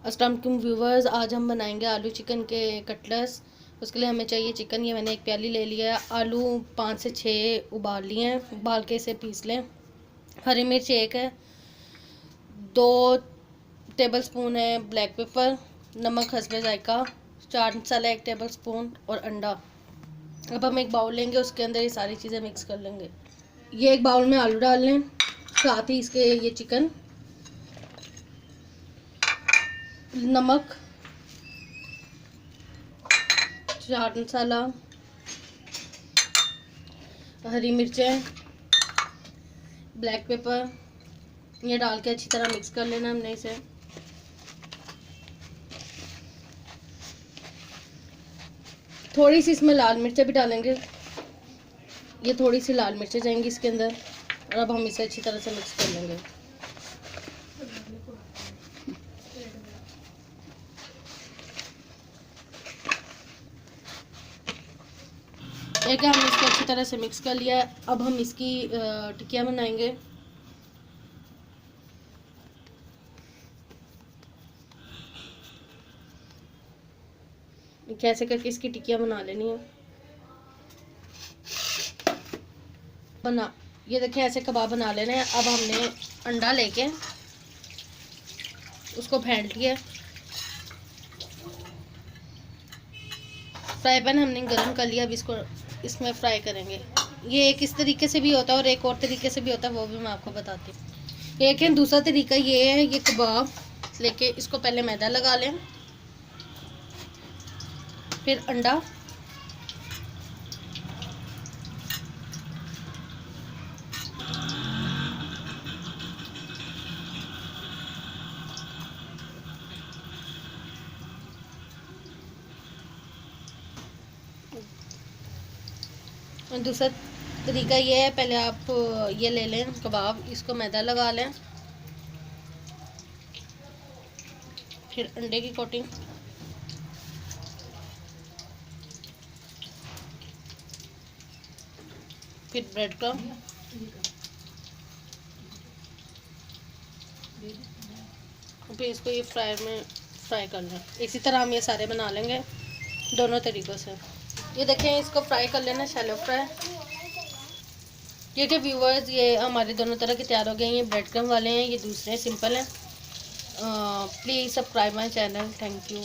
अस्सलाम वालेकुम व्यूवर्स, आज हम बनाएंगे आलू चिकन के कटलेट्स। उसके लिए हमें चाहिए चिकन। ये मैंने एक प्याली ले लिया है। आलू 5 से 6 उबाल लिए हैं, उबाल के इसे पीस लें। हरी मिर्च एक है, 2 टेबलस्पून है ब्लैक पेपर, नमक हस्बे जायका, चाट मसाला 1 टेबलस्पून और अंडा। अब हम एक बाउल लेंगे, उसके अंदर ये सारी चीज़ें मिक्स कर लेंगे। ये एक बाउल में आलू डाल लें, साथ ही इसके ये चिकन, नमक, चाट मसाला, हरी मिर्चें, ब्लैक पेपर, ये डाल के अच्छी तरह मिक्स कर लेना हमने इसे। थोड़ी सी इसमें लाल मिर्चें भी डालेंगे, ये थोड़ी सी लाल मिर्चें जाएंगी इसके अंदर। और अब हम इसे अच्छी तरह से मिक्स कर लेंगे। एक हमने इसको अच्छी तरह से मिक्स कर लिया है। अब हम इसकी टिक्कियाँ बनाएंगे। कैसे करके इसकी टिक्कियाँ बना लेनी है। ये देखें, ऐसे कबाब बना लेने हैं। अब हमने अंडा लेके उसको फेंट लिया। फ्राई पैन हमने गर्म कर लिया। अब इसको इसमें फ्राई करेंगे। ये एक इस तरीके से भी होता है और एक और तरीके से भी होता है, वो भी मैं आपको बताती हूँ। एक है दूसरा तरीका, ये है, ये कबाब लेके इसको पहले मैदा लगा लें, फिर अंडा, और दूसरा तरीका ये है, पहले आप ये ले लें कबाब, इसको मैदा लगा लें, फिर अंडे की कोटिंग, फिर ब्रेड क्रम, फिर इसको ये फ्राई कर लें। इसी तरह हम ये सारे बना लेंगे दोनों तरीक़ों से। ये देखें, इसको फ्राई कर लेना, शैलो फ्राई। ठीक है व्यूवर्स, ये हमारे दोनों तरह के तैयार हो गए हैं। ये ब्रेड क्रम वाले हैं, ये दूसरे सिंपल हैं। Please subscribe my channel. Thank you.